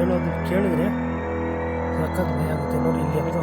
ಹೇಳೋದು ಕೇಳಿದ್ರೆ ಸಖತ್ ಭಯ ಆಗುತ್ತೆ ನೋಡಿ. ಇಲ್ಲಿ ಯಾವುದು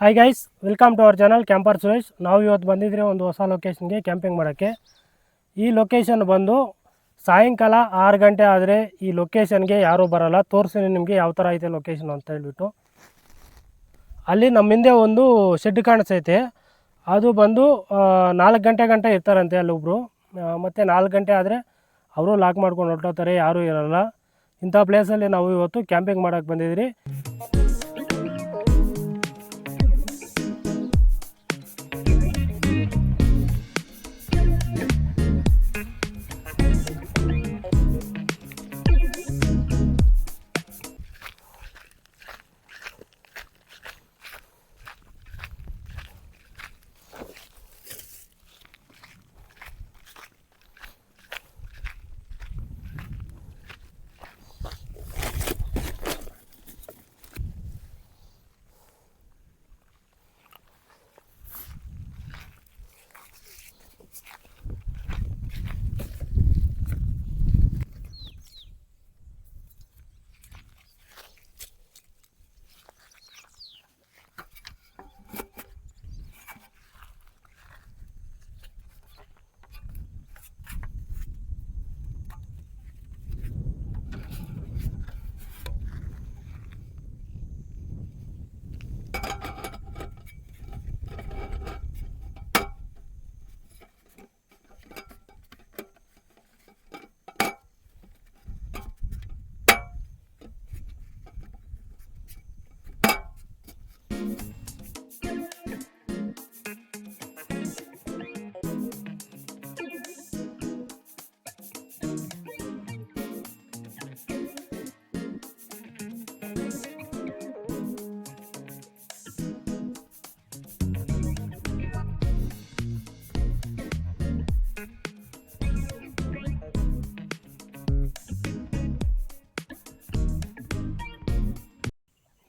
hi guys, welcome to our channel camper Suresh. ನಾವು ಇವತ್ತು ಬಂದಿದ್ರೆ ಒಂದು ಹೊಸ ಲೊಕೇಶನ್ಗೆ ಕ್ಯಾಂಪಿಂಗ್ ಮಾಡೋಕ್ಕೆ. ಈ ಲೊಕೇಶನ್ ಬಂದು ಸಾಯಂಕಾಲ 6 ಗಂಟೆ ಆದರೆ ಈ ಲೊಕೇಶನ್ಗೆ ಯಾರೂ ಬರೋಲ್ಲ. ತೋರಿಸ್ತೀನಿ ನಿಮಗೆ ಯಾವ ಥರ ಐತೆ ಲೊಕೇಶನ್ ಅಂತ ಹೇಳ್ಬಿಟ್ಟು. ಅಲ್ಲಿ ನಮ್ಮ ಹಿಂದೆ ಒಂದು ಶೆಡ್ ಕಾಣಿಸ್ತೈತೆ. ಅದು ಬಂದು 4 ಗಂಟೆ ಗಂಟೆ ಇರ್ತಾರಂತೆ ಅಲ್ಲೊಬ್ಬರು. ಮತ್ತು 4 ಗಂಟೆ ಆದರೆ ಅವರು ಲಾಕ್ ಮಾಡ್ಕೊಂಡು ಹೊರಟೋಗ್ತಾರೆ, ಯಾರೂ ಇರೋಲ್ಲ. ಇಂಥ ಪ್ಲೇಸಲ್ಲಿ ನಾವು ಇವತ್ತು ಕ್ಯಾಂಪಿಂಗ್ ಮಾಡೋಕ್ಕೆ ಬಂದಿದ್ದೀರಿ.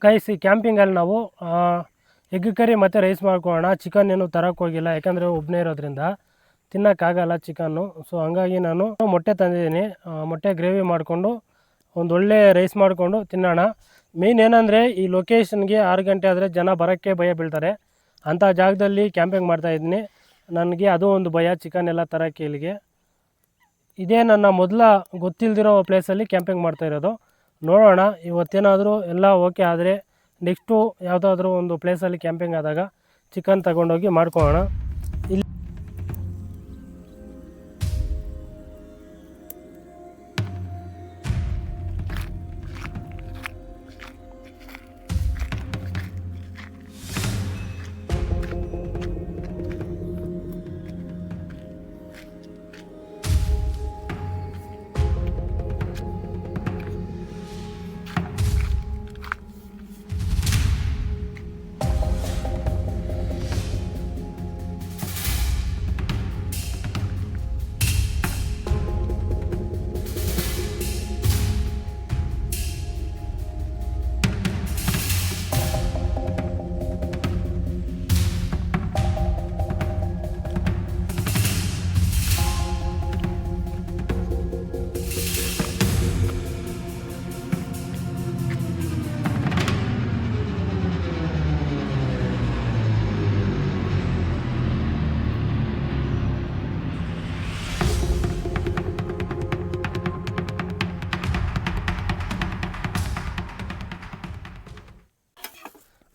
ಗೈಸ್, ಈ ಕ್ಯಾಂಪಿಂಗಲ್ಲಿ ನಾವು ಎಗ್ ಕರಿ ಮತ್ತು ರೈಸ್ ಮಾಡ್ಕೊಳ್ಳೋಣ. ಚಿಕನ್ ಏನು ತರೋಕ್ಕೆ ಹೋಗಿಲ್ಲ, ಯಾಕಂದರೆ ಒಬ್ಬನೇ ಇರೋದ್ರಿಂದ ತಿನ್ನೋಕ್ಕಾಗಲ್ಲ ಚಿಕನ್ನು. ಸೊ ಹಂಗಾಗಿ ನಾನು ಮೊಟ್ಟೆ ತಂದಿದ್ದೀನಿ. ಮೊಟ್ಟೆ ಗ್ರೇವಿ ಮಾಡಿಕೊಂಡು ಒಂದೊಳ್ಳೆ ರೈಸ್ ಮಾಡಿಕೊಂಡು ತಿನ್ನೋಣ. ಮೇನ್ ಏನಂದರೆ ಈ ಲೊಕೇಶನ್ಗೆ 6 ಗಂಟೆ ಆದರೆ ಜನ ಬರೋಕ್ಕೆ ಭಯ ಬೀಳ್ತಾರೆ. ಅಂಥ ಜಾಗದಲ್ಲಿ ಕ್ಯಾಂಪಿಂಗ್ ಮಾಡ್ತಾಯಿದ್ದೀನಿ. ನನಗೆ ಅದು ಒಂದು ಭಯ, ಚಿಕನ್ ಎಲ್ಲ ತರೋಕ್ಕೆ ಇಲ್ಲಿಗೆ. ಇದೇ ನನ್ನ ಮೊದಲ ಗೊತ್ತಿಲ್ಲದಿರೋ ಪ್ಲೇಸಲ್ಲಿ ಕ್ಯಾಂಪಿಂಗ್ ಮಾಡ್ತಾಯಿರೋದು. ನೋಡೋಣ ಇವತ್ತೇನಾದರೂ ಎಲ್ಲ ಓಕೆ ಆದರೆ ನೆಕ್ಸ್ಟು ಯಾವುದಾದ್ರೂ ಒಂದು ಪ್ಲೇಸಲ್ಲಿ ಕ್ಯಾಂಪಿಂಗ್ ಆದಾಗ ಚಿಕನ್ ತಗೊಂಡೋಗಿ ಮಾಡ್ಕೊಳ್ಳೋಣ. ಇಲ್ಲಿ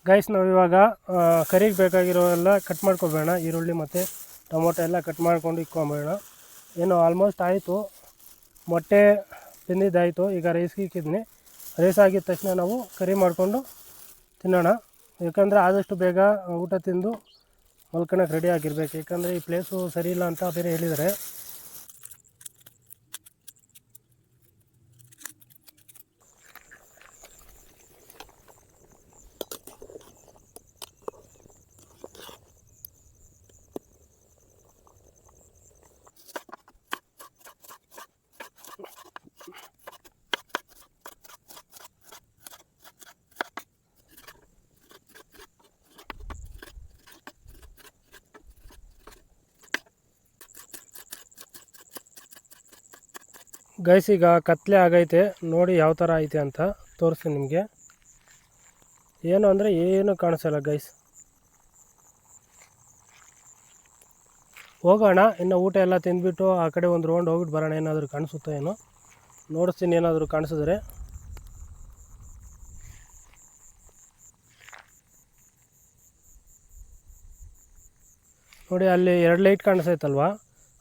ಗೈಸ್, ನಾವು ಇವಾಗ ಕರಿಗೆ ಬೇಕಾಗಿರೋ ಎಲ್ಲ ಕಟ್ ಮಾಡ್ಕೊಬೇಡ. ಈರುಳ್ಳಿ ಮತ್ತು ಟೊಮೊಟೊ ಎಲ್ಲ ಕಟ್ ಮಾಡ್ಕೊಂಡು ಇಕ್ಕೊಂಬೇಡ. ಏನು ಆಲ್ಮೋಸ್ಟ್ ಆಯಿತು, ಮೊಟ್ಟೆ ತಿಂದಿದ್ದಾಯಿತು. ಈಗ ರೈಸ್ಗೆ ಇಕ್ಕಿದ್ದೀನಿ. ರೈಸ್ ಆಗಿದ ತಕ್ಷಣ ನಾವು ಕರಿ ಮಾಡಿಕೊಂಡು ತಿನ್ನೋಣ. ಯಾಕಂದರೆ ಆದಷ್ಟು ಬೇಗ ಊಟ ತಿಂದು ಮಲ್ಕೊಳಕ್ಕೆ ರೆಡಿ ಆಗಿರ್ಬೇಕು. ಯಾಕಂದರೆ ಈ ಪ್ಲೇಸು ಸರಿ ಇಲ್ಲ ಅಂತ ಬೇರೆ ಹೇಳಿದ್ದಾರೆ. ಗೈಸ್, ಈಗ ಕತ್ಲೆ ಆಗೈತೆ, ನೋಡಿ ಯಾವ ಥರ ಐತೆ ಅಂತ ತೋರಿಸ್ತೀನಿ ನಿಮಗೆ. ಏನು ಅಂದರೆ ಏನು ಕಾಣಿಸಲ್ಲ ಗೈಸ್. ಹೋಗೋಣ, ಇನ್ನು ಊಟ ಎಲ್ಲ ತಿಂದ್ಬಿಟ್ಟು ಆ ಕಡೆ ಒಂದು ರೌಂಡ್ ಹೋಗ್ಬಿಟ್ಟು ಬರೋಣ. ಏನಾದರೂ ಕಾಣಿಸುತ್ತೋ ಏನೋ ನೋಡಿಸ್ತೀನಿ. ಏನಾದರೂ ಕಾಣಿಸಿದ್ರೆ ನೋಡಿ, ಅಲ್ಲಿ 2 ಲೈಟ್ ಕಾಣಿಸೈತಲ್ವ,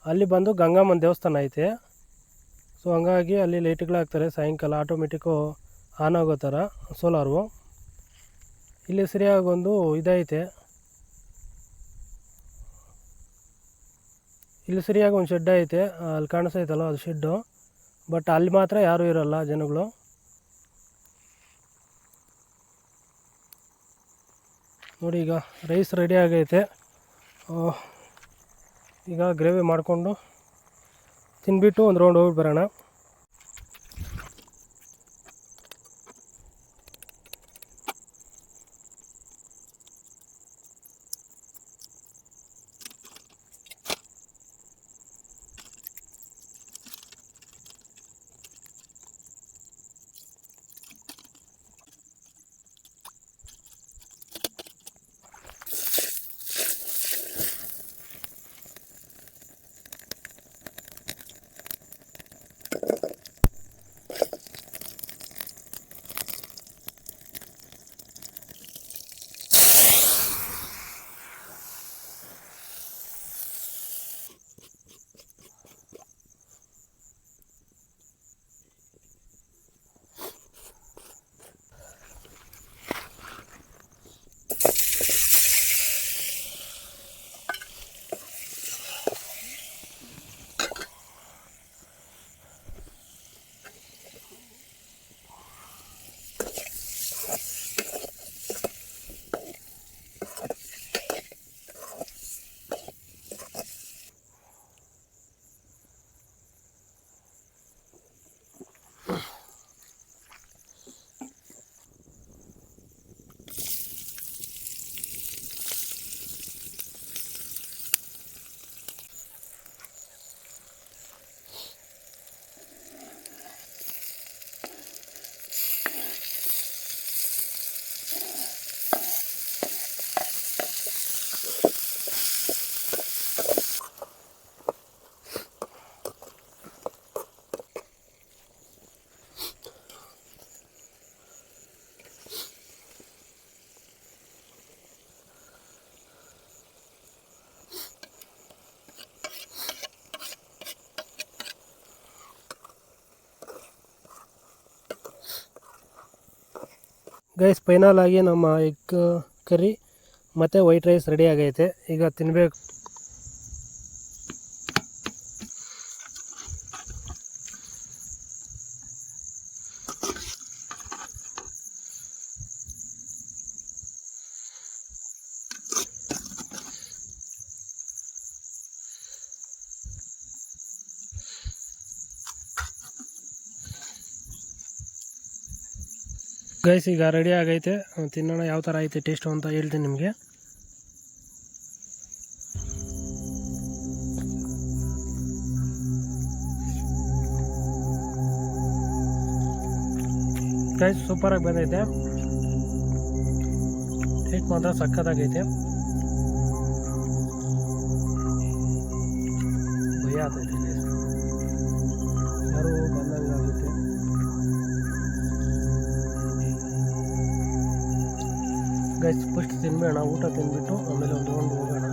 ಅಲ್ಲಿ ಬಂದು ಗಂಗಮ್ಮನ ದೇವಸ್ಥಾನ ಐತೆ. ಸೊ ಹಂಗಾಗಿ ಅಲ್ಲಿ ಲೈಟ್ಗಳಾಗ್ತಾರೆ ಸಾಯಂಕಾಲ, ಆಟೋಮೆಟಿಕ್ಕು ಆನ್ ಆಗೋ ಥರ ಸೋಲಾರು. ಇಲ್ಲಿ ಸರಿಯಾಗಿ ಒಂದು ಇದೈತೆ, ಇಲ್ಲಿ ಸರಿಯಾಗಿ ಒಂದು ಶೆಡ್ ಐತೆ, ಅಲ್ಲಿ ಕಾಣಿಸೈತಲ್ಲ ಅದು ಶೆಡ್ಡು. ಬಟ್ ಅಲ್ಲಿ ಮಾತ್ರ ಯಾರೂ ಇರೋಲ್ಲ ಜನಗಳು. ನೋಡಿ, ಈಗ ರೈಸ್ ರೆಡಿ ಆಗೈತೆ. ಈಗ ಗ್ರೇವಿ ಮಾಡಿಕೊಂಡು ತಿನ್ಬಿಟ್ಟು ಒಂದು ರೌಂಡ್ ಹೋಗಿ ಬರೋಣ. ಗೈಸ್ ಫೈನಲ್ ಆಗಿ ನಮ್ಮ ಎಗ್ ಕರಿ ಮತ್ತು ವೈಟ್ ರೈಸ್ ರೆಡಿ ಆಗೈತೆ. ಈಗ ತಿನ್ನಬೇಕು. ಗೈಸ್ ಈಗ ರೆಡಿ ಆಗೈತೆ, ತಿನ್ನೋಣ ಯಾವ ಥರ ಐತೆ ಟೇಸ್ಟು ಅಂತ ಹೇಳ್ತೀನಿ ನಿಮಗೆ. ಗೈಸ್ ಸೂಪರಾಗಿ ಬಂದೈತೆ, ಟೇಸ್ಟ್ ಮಾತ್ರ ಸಕ್ಕತ್ತಾಗೈತೆ. ಭಯ ಆಗ್ತೈತೆ ಗೈಸ್, ಯಾರು ಬಂದಂಗೆ ಆಗುತ್ತೆ. ಗೈಸ್ ಫಸ್ಟ್ ತಿನ್ಬೇಡ, ಊಟ ತಿಂದ್ಬಿಟ್ಟು ಆಮೇಲೆ ಒಂದು ರೌಂಡ್ ಹೋಗೋಣ.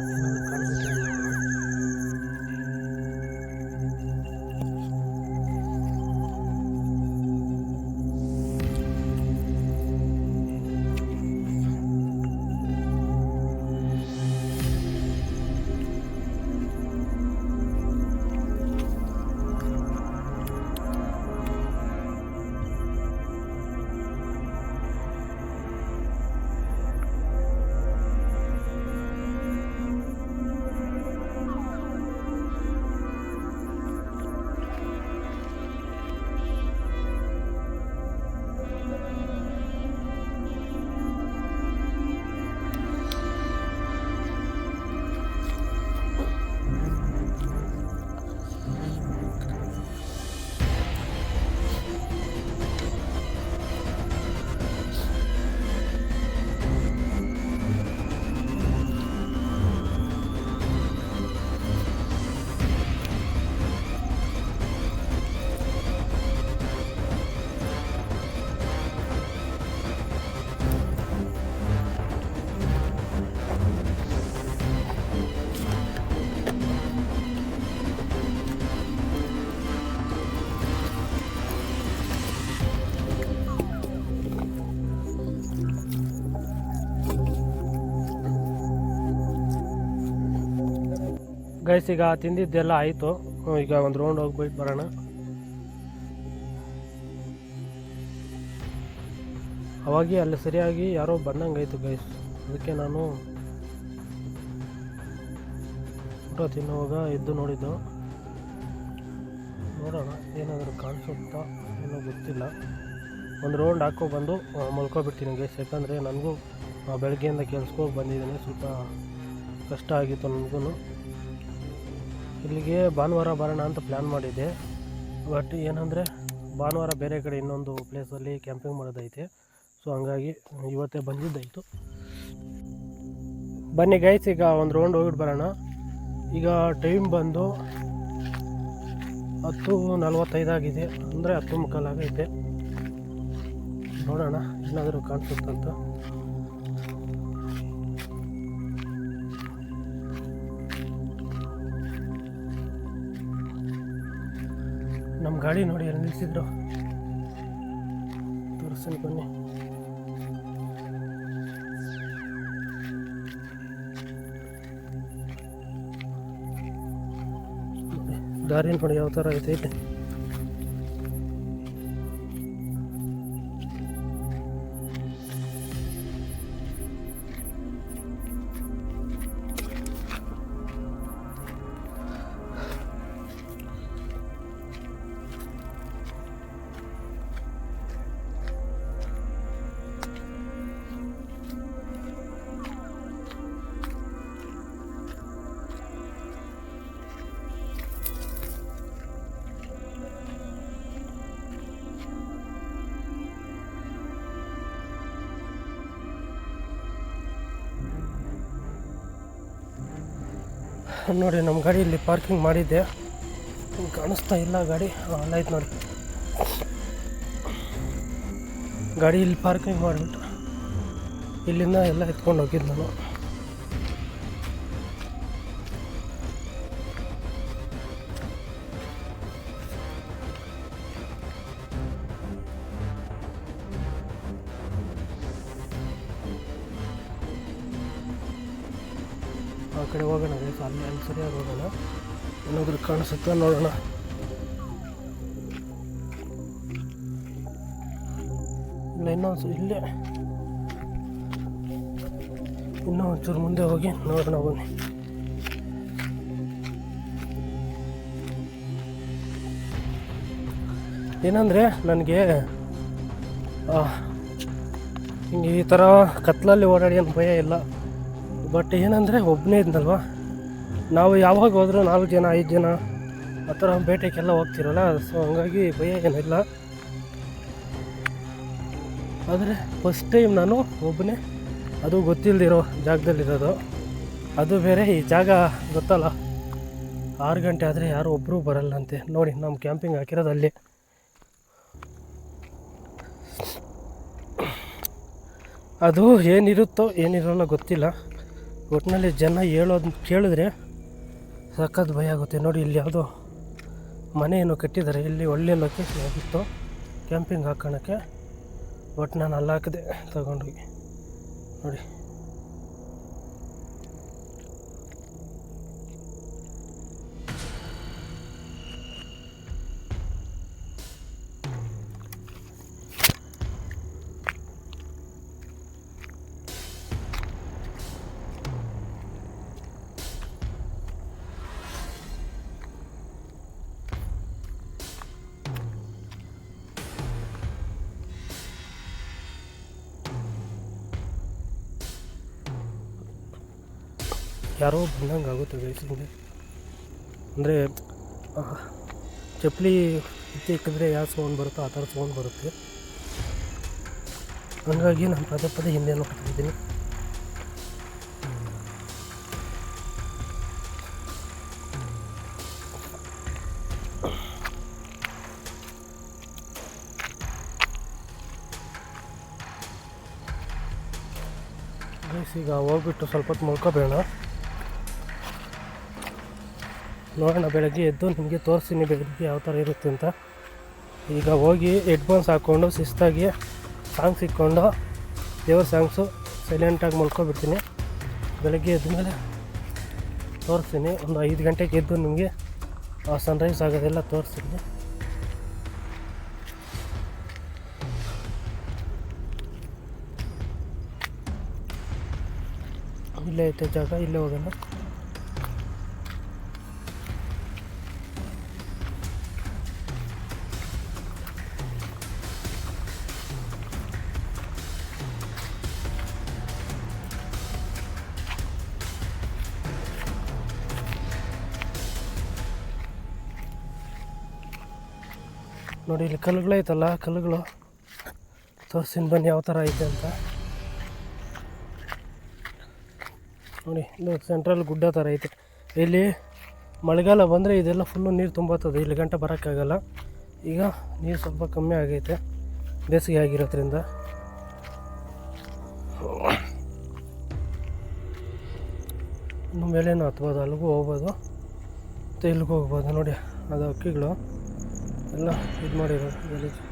ಗೈಸ್ ಈಗ ತಿಂದಿದ್ದೆಲ್ಲ ಆಯಿತು, ಈಗ ಒಂದು ರೌಂಡ್ ಹೋಗ್ಬಿಟ್ಟು ಬರೋಣ. ಅವಾಗೆ ಅಲ್ಲಿ ಸರಿಯಾಗಿ ಯಾರೋ ಬಂದಂಗೆ ಆಯಿತು ಗೈಸ್, ಅದಕ್ಕೆ ನಾನು ಊಟ ತಿನ್ನುವಾಗ ಎದ್ದು ನೋಡಿದ್ದು. ನೋಡೋಣ ಏನಾದರೂ ಕಾಣಿಸುತ್ತಾ ಏನೋ ಗೊತ್ತಿಲ್ಲ. ಒಂದು ರೌಂಡ್ ಹಾಕ್ಕೊಬಂದು ಮಲ್ಕೊಬಿಡ್ತೀನಿ ಗೈಸ್, ಯಾಕಂದರೆ ನನಗೂ ಬೆಳಗ್ಗೆಯಿಂದ ಕೆಲ್ಸಕ್ಕೆ ಹೋಗಿ ಬಂದಿದ್ದೀನಿ, ಸ್ವಲ್ಪ ಕಷ್ಟ ಆಗಿತ್ತು ನನಗೂ. ಇಲ್ಲಿಗೆ ಭಾನುವಾರ ಬರೋಣ ಅಂತ ಪ್ಲ್ಯಾನ್ ಮಾಡಿದ್ದೆ, ಬಟ್ ಏನಂದರೆ ಭಾನುವಾರ ಬೇರೆ ಕಡೆ ಇನ್ನೊಂದು ಪ್ಲೇಸಲ್ಲಿ ಕ್ಯಾಂಪಿಂಗ್ ಮಾಡೋದೈತೆ. ಸೊ ಹಂಗಾಗಿ ಇವತ್ತೇ ಬಂದಿದ್ದಾಯಿತು. ಬನ್ನಿ ಗೈಸ್ ಈಗ ಒಂದು ರೌಂಡ್ ಹೋಗ್ಬಿಟ್ಟು ಬರೋಣ. ಈಗ ಟೈಮ್ ಬಂದು 10:45 ಆಗಿದೆ, ಅಂದರೆ 10:45 ಆಗೈತೆ. ನೋಡೋಣ ಏನಾದರೂ ಕಾಣಿಸುತ್ತಂತ. ನಮ್ಮ ಗಾಡಿ ನೋಡಿ ಎಲ್ಲಿ ನಿಲ್ಲಿಸಿದ್ರು ತೋರಿಸ್ತೀನಿ ಬನ್ನಿ. ದಾರಿ ನೋಡಿ ಯಾವ ಥರ ಐತೆ. ನೋಡಿ ನಮ್ಮ ಗಾಡಿ ಇಲ್ಲಿ ಪಾರ್ಕಿಂಗ್ ಮಾಡಿದ್ದೆ, ಕಾಣಿಸ್ತಾ ಇಲ್ಲ ಗಾಡಿ. ಅಲ್ಲೈತೆ ನೋಡಿ ಗಾಡಿ, ಇಲ್ಲಿ ಪಾರ್ಕಿಂಗ್ ಮಾಡಿಬಿಟ್ಟು ಇಲ್ಲಿಂದ ಎಲ್ಲ ಎತ್ಕೊಂಡು ಹೋಗಿದ್ದು ನಾನು. ಕಡೆ ಹೋಗೋಣ ಗೈಸ್, ಅಲ್ಲಿ ಸರಿಯಾಗಿ ಹೋಗೋಣ. ಏನಾದರೂ ಕಾಣಿಸುತ್ತಾ ನೋಡೋಣ. ಇಲ್ಲ ಇಲ್ಲೇ ಇನ್ನೂ ಒಂಚೂರು ಮುಂದೆ ಹೋಗಿ ನೋಡೋಣ ಬನ್ನಿ. ಏನಂದರೆ ನನಗೆ ಹಿಂಗೆ ಈ ಥರ ಕತ್ಲಲ್ಲಿ ಓಡಾಡಿ ಏನು ಭಯ ಇಲ್ಲ. ಬಟ್ ಏನಂದರೆ ಒಬ್ಬನೇ ಇದ್ನಲ್ವ, ನಾವು ಯಾವಾಗ ಹೋದರೂ 4 ಜನ 5 ಜನ ಆ ಥರ ಬೇಟೆಗೆಲ್ಲ ಹೋಗ್ತಿರಲ್ಲ. ಸೊ ಹಂಗಾಗಿ ಭಯ ಏನಿಲ್ಲ. ಆದರೆ ಫಸ್ಟ್ ಟೈಮ್ ನಾನು ಒಬ್ಬನೇ, ಅದು ಗೊತ್ತಿಲ್ಲದಿರೋ ಜಾಗದಲ್ಲಿರೋದು. ಅದು ಬೇರೆ ಈ ಜಾಗ ಗೊತ್ತಲ್ಲ, 6 ಗಂಟೆ ಆದರೆ ಯಾರು ಒಬ್ಬರು ಬರಲ್ಲಂತೆ. ನೋಡಿ ನಮ್ಮ ಕ್ಯಾಂಪಿಂಗ್ ಹಾಕಿರೋದು ಅಲ್ಲಿ. ಅದು ಏನಿರುತ್ತೋ ಏನಿರೋಲ್ಲ ಗೊತ್ತಿಲ್ಲ. ಒಟ್ಟಿನಲ್ಲಿ ಜನ ಹೇಳೋದು ಕೇಳಿದ್ರೆ ಸಖತ್ ಭಯ ಆಗುತ್ತೆ. ನೋಡಿ ಇಲ್ಲಿ ಯಾವುದೋ ಮನೆ ಏನೋ ಕಟ್ಟಿದ್ದಾರೆ. ಇಲ್ಲಿ ಒಳ್ಳೆ ಲೊಕೇಶನ್ ಆಗಿತ್ತು ಕ್ಯಾಂಪಿಂಗ್ ಹಾಕೋಣಕ್ಕೆ. ಬಟ್ ನಾನು ಅಲ್ಲಿ ಹಾಕಿದೆ ತಗೊಂಡೋಗಿ. ನೋಡಿ ಯಾರೋ ಬಂದಂಗೆ ಆಗುತ್ತೆ ಬೇಸಿಗೆ. ಅಂದರೆ ಚಪ್ಪಲಿ ಇಕ್ಕಿದ್ರೆ ಯಾವ ಸೌಂಡ್ ಬರುತ್ತೋ ಆ ಥರ ಸೌಂಡ್ ಬರುತ್ತೆ. ಹಂಗಾಗಿ ನಾನು ಪದೇ ಹಿಂದೆ ನೋಡ್ತಿದ್ದೀನಿ. ಈಗ ಹೋಗ್ಬಿಟ್ಟು ಸ್ವಲ್ಪ ಹೊತ್ತು ಮಲ್ಕೋಬೇಡ. ನೋಡೋಣ, ಬೆಳಗ್ಗೆ ಎದ್ದು ನಿಮಗೆ ತೋರಿಸ್ತೀನಿ ಬೆಳಗ್ಗೆ ಯಾವ ಥರ ಇರುತ್ತೆ ಅಂತ. ಈಗ ಹೋಗಿ ಹೆಡ್ಫೋನ್ಸ್ ಹಾಕ್ಕೊಂಡು ಶಿಸ್ತಾಗಿ ಸಾಂಗ್ಸ್ ಇಕ್ಕೊಂಡು ದೇವ್ರ ಸಾಂಗ್ಸು ಸೈಲೆಂಟಾಗಿ ಮಲ್ಕೊಬಿಡ್ತೀನಿ. ಬೆಳಗ್ಗೆ ಎದ್ದ ಮೇಲೆ ತೋರಿಸ್ತೀನಿ. ಒಂದು 5 ಗಂಟೆಗೆ ಎದ್ದು ನಿಮಗೆ ಸನ್ರೈಸ್ ಆಗೋದೆಲ್ಲ ತೋರಿಸ್ತೀನಿ. ಇಲ್ಲೇ ಐತೆ ಜಾಗ, ಇಲ್ಲೇ ಹೋಗೋಣ. ನೋಡಿ ಇಲ್ಲಿ ಕಲ್ಲುಗಳೈತಲ್ಲ, ಕಲ್ಲುಗಳು ತೋರಿಸ್ತೀನಿ ಬನ್ನಿ ಯಾವ ಥರ ಐತೆ ಅಂತ. ನೋಡಿ ಇದು ಸೆಂಟ್ರಲ್ ಗುಡ್ಡ ಥರ ಐತೆ. ಇಲ್ಲಿ ಮಳೆಗಾಲ ಬಂದರೆ ಇದೆಲ್ಲ ಫುಲ್ಲು ನೀರು ತುಂಬುತ್ತದೆ. ಇಲ್ಲಿ ಗಂಟೆ ಬರೋಕ್ಕಾಗಲ್ಲ. ಈಗ ನೀರು ಸ್ವಲ್ಪ ಕಮ್ಮಿ ಆಗೈತೆ ಬೇಸಿಗೆ ಆಗಿರೋದ್ರಿಂದ. ಇನ್ನು ಮೇಲೇನು ಹತ್ಬೋದು, ಅಲ್ಲಿಗೂ ಹೋಗ್ಬೋದು ಮತ್ತು ಇಲ್ಲಿಗೂ ಹೋಗ್ಬೋದು. ನೋಡಿ ಅದು ಹಕ್ಕಿಗಳು ಎಲ್ಲ ಇದು ಮಾಡಿರೋದು ಗಲೀಜು.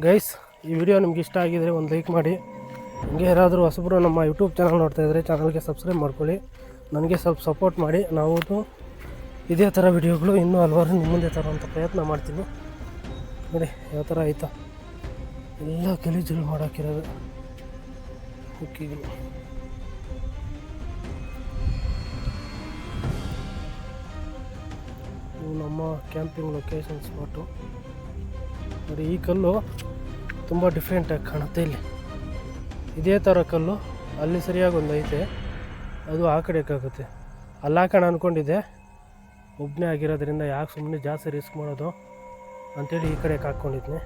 ಗೈಸ್, ಈ ವಿಡಿಯೋ ನಿಮ್ಗೆ ಇಷ್ಟ ಆಗಿದರೆ ಒಂದು ಲೈಕ್ ಮಾಡಿ. ಹಂಗೆ ಯಾರಾದರೂ ಹೊಸಬರು ನಮ್ಮ ಯೂಟ್ಯೂಬ್ ಚಾನಲ್ ನೋಡ್ತಾ ಇದ್ದರೆ ಚಾನಲ್ಗೆ ಸಬ್ಸ್ಕ್ರೈಬ್ ಮಾಡ್ಕೊಳ್ಳಿ. ನನಗೆ ಸ್ವಲ್ಪ ಸಪೋರ್ಟ್ ಮಾಡಿ. ನಾವು ಇದೇ ಥರ ವಿಡಿಯೋಗಳು ಇನ್ನೂ ಹಲವಾರು ನಿಮ್ಮ ಮುಂದೆ ತರುವಂಥ ಪ್ರಯತ್ನ ಮಾಡ್ತೀನಿ. ನೋಡಿ ಯಾವ ಥರ ಆಯಿತಾ, ಎಲ್ಲ ಗಲೀಜುಗಳು ಮಾಡಾಕಿರೋದು ಹಕ್ಕಿಗಳು. ಇವು ನಮ್ಮ ಕ್ಯಾಂಪಿಂಗ್ ಲೊಕೇಶನ್ ಸ್ಪಾಟು. ನೋಡಿ ಈ ಕಲ್ಲು ತುಂಬ ಡಿಫ್ರೆಂಟಾಗಿ ಕಾಣುತ್ತೆ. ಇಲ್ಲಿ ಇದೇ ಥರ ಕಲ್ಲು ಅಲ್ಲಿ ಸರಿಯಾಗಿ ಒಂದು ಐತೆ, ಅದು ಆ ಕಡೆಗಾಗುತ್ತೆ. ಅಲ್ಲಿ ಹಾಕೋಣ ಅಂದ್ಕೊಂಡಿದ್ದೆ, ಒಬ್ಬನೇ ಆಗಿರೋದ್ರಿಂದ ಯಾಕೆ ಸುಮ್ಮನೆ ಜಾಸ್ತಿ ರಿಸ್ಕ್ ಮಾಡೋದು ಅಂಥೇಳಿ ಈ ಕಡೆಗೆ ಹಾಕ್ಕೊಂಡಿದ್ನಿ.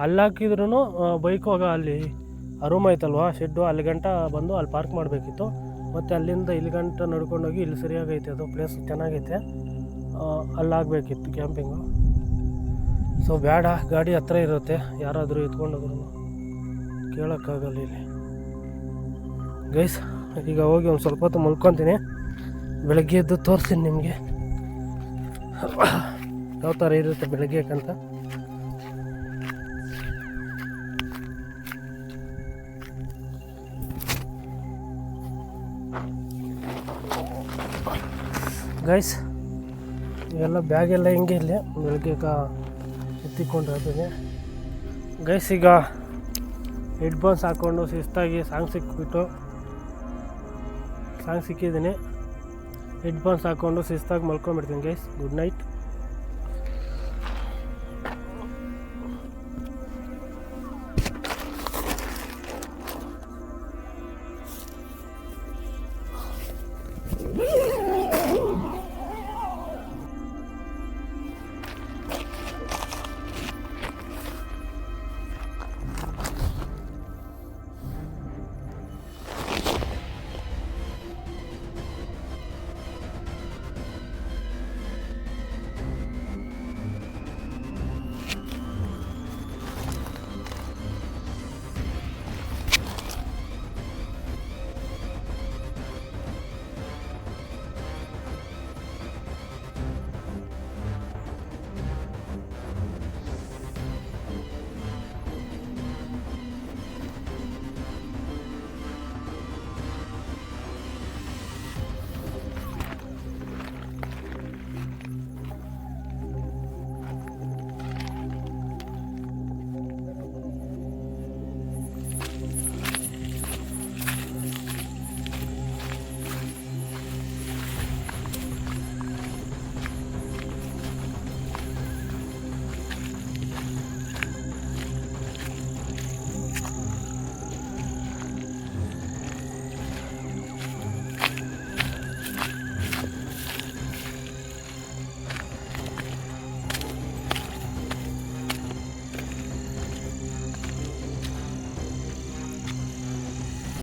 ಅಲ್ಲಿ ಹಾಕಿದ್ರೂ ಬೈಕ್ ಹೋಗ ಅಲ್ಲಿ ರೂಮ್ ಐತಲ್ವ ಶೆಡ್ಡು, ಅಲ್ಲಿ ಗಂಟ ಬಂದು ಅಲ್ಲಿ ಪಾರ್ಕ್ ಮಾಡಬೇಕಿತ್ತು. ಮತ್ತು ಅಲ್ಲಿಂದ ಇಲ್ಲಿ ಗಂಟ ನಡ್ಕೊಂಡೋಗಿ ಇಲ್ಲಿ ಸರಿಯಾಗೈತೆ, ಅದು ಪ್ಲೇಸ್ ಚೆನ್ನಾಗೈತೆ, ಅಲ್ಲಿ ಆಗಬೇಕಿತ್ತು ಕ್ಯಾಂಪಿಂಗು. ಸೊ ಬೇಡ, ಗಾಡಿ ಹತ್ರ ಇರುತ್ತೆ, ಯಾರಾದರೂ ಎತ್ಕೊಂಡೋದ್ರು ಕೇಳೋಕ್ಕಾಗಲ್ಲ ಇಲ್ಲಿ ಗೈಸ್. ಈಗ ಹೋಗಿ ಒಂದು ಸ್ವಲ್ಪ ಹೊತ್ತು ಮಲ್ಕೊತೀನಿ, ಬೆಳಗ್ಗೆ ಎದ್ದು ತೋರಿಸ್ತೀನಿ ನಿಮಗೆ ಯಾವ ಥರ ಇರುತ್ತೆ ಬೆಳಗ್ಗೆಕ್ಕಂತ. ಗೈಸ್ ಇವೆಲ್ಲ ಬ್ಯಾಗೆಲ್ಲ ಹಿಂಗೆ ಇಲ್ಲಿ ಬೆಳಗ್ಗೆ ಎತ್ತಿಕೊಂಡು ಹೋಗ್ತೀನಿ ಗೈಸ್. ಈಗ ಹೆಡ್ಫೋನ್ಸ್ ಹಾಕ್ಕೊಂಡು ಶಿಸ್ತಾಗಿ ಸಾಂಗ್ ಸಿಕ್ಕಿದ್ದೀನಿ, ಹೆಡ್ಫೋನ್ಸ್ ಹಾಕ್ಕೊಂಡು ಶಿಸ್ತಾಗಿ ಮಲ್ಕೊಂಡ್ಬಿಡ್ತೀನಿ ಗೈಸ್. Good night.